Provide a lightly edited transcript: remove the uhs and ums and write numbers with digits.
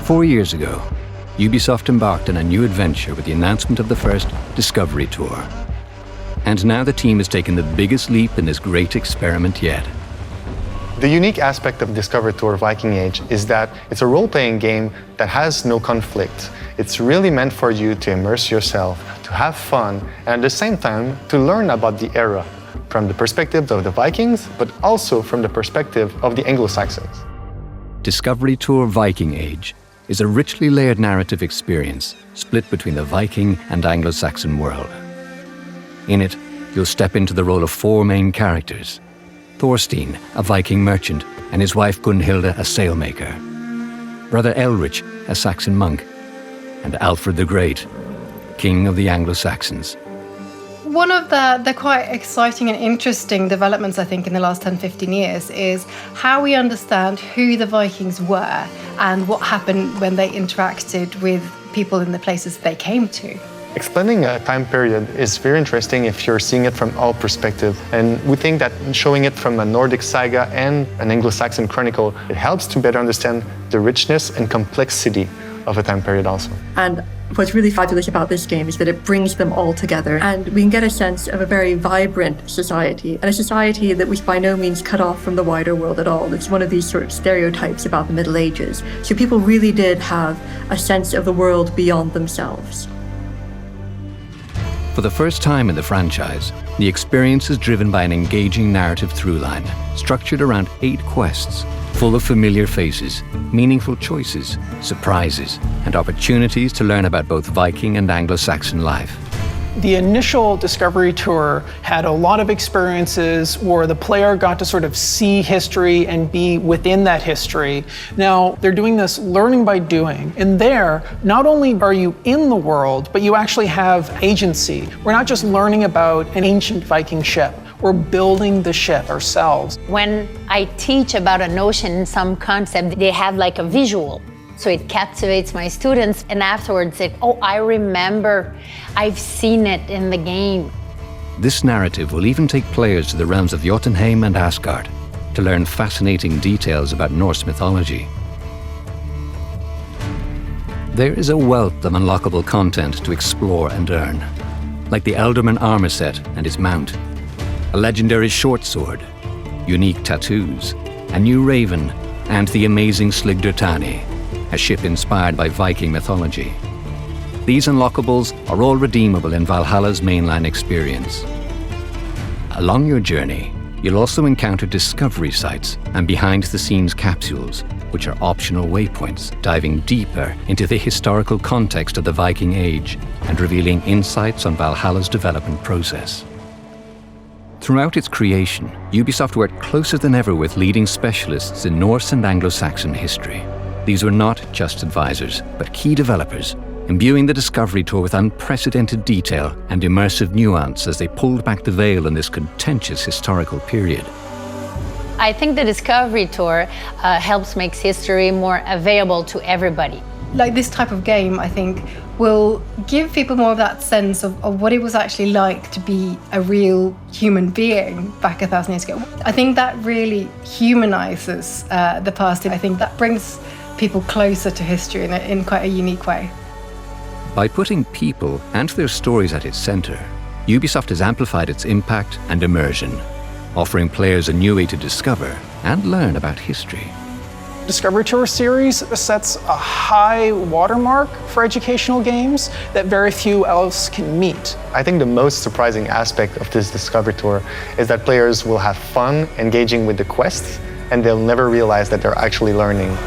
4 years ago, Ubisoft embarked on a new adventure with the announcement of the first Discovery Tour. And now the team has taken the biggest leap in this great experiment yet. The unique aspect of Discovery Tour Viking Age is that it's a role-playing game that has no conflict. It's really meant for you to immerse yourself, to have fun, and at the same time to learn about the era from the perspective of the Vikings, but also from the perspective of the Anglo-Saxons. Discovery Tour Viking Age is a richly layered narrative experience split between the Viking and Anglo-Saxon world. In it, you'll step into the role of 4 main characters: Thorstein, a Viking merchant, and his wife Gunhilda, a sailmaker; brother Elrich, a Saxon monk; and Alfred the Great, king of the Anglo-Saxons. One of the quite exciting and interesting developments, I think, in the last 10-15 years is how we understand who the Vikings were and what happened when they interacted with people in the places they came to. Explaining a time period is very interesting if you're seeing it from all perspectives. And we think that showing it from a Nordic saga and an Anglo-Saxon chronicle, it helps to better understand the richness and complexity of a time period also. And what's really fabulous about this game is that it brings them all together, and we can get a sense of a very vibrant society, and a society that was by no means cut off from the wider world at all. It's one of these sort of stereotypes about the Middle Ages. So people really did have a sense of the world beyond themselves. For the first time in the franchise, the experience is driven by an engaging narrative throughline, structured around 8 quests, full of familiar faces, meaningful choices, surprises, and opportunities to learn about both Viking and Anglo-Saxon life. The initial Discovery Tour had a lot of experiences where the player got to sort of see history and be within that history. Now, they're doing this learning by doing. And there, not only are you in the world, but you actually have agency. We're not just learning about an ancient Viking ship. We're building the ship ourselves. When I teach about a notion, some concept, they have like a visual. So it captivates my students, and afterwards I remember, I've seen it in the game. This narrative will even take players to the realms of Jotunheim and Asgard to learn fascinating details about Norse mythology. There is a wealth of unlockable content to explore and earn, like the Elderman armor set and his mount, a legendary short sword, unique tattoos, a new raven, and the amazing Sligdertani, a ship inspired by Viking mythology. These unlockables are all redeemable in Valhalla's mainline experience. Along your journey, you'll also encounter discovery sites and behind-the-scenes capsules, which are optional waypoints, diving deeper into the historical context of the Viking Age and revealing insights on Valhalla's development process. Throughout its creation, Ubisoft worked closer than ever with leading specialists in Norse and Anglo-Saxon history. These were not just advisors, but key developers, imbuing the Discovery Tour with unprecedented detail and immersive nuance as they pulled back the veil in this contentious historical period. I think the Discovery Tour helps make history more available to everybody. Like this type of game, I think, will give people more of that sense of what it was actually like to be a real human being back 1,000 years ago. I think that really humanizes the past, and I think that brings people closer to history in quite a unique way. By putting people and their stories at its center, Ubisoft has amplified its impact and immersion, offering players a new way to discover and learn about history. Discovery Tour series sets a high watermark for educational games that very few else can meet. I think the most surprising aspect of this Discovery Tour is that players will have fun engaging with the quests, and they'll never realize that they're actually learning.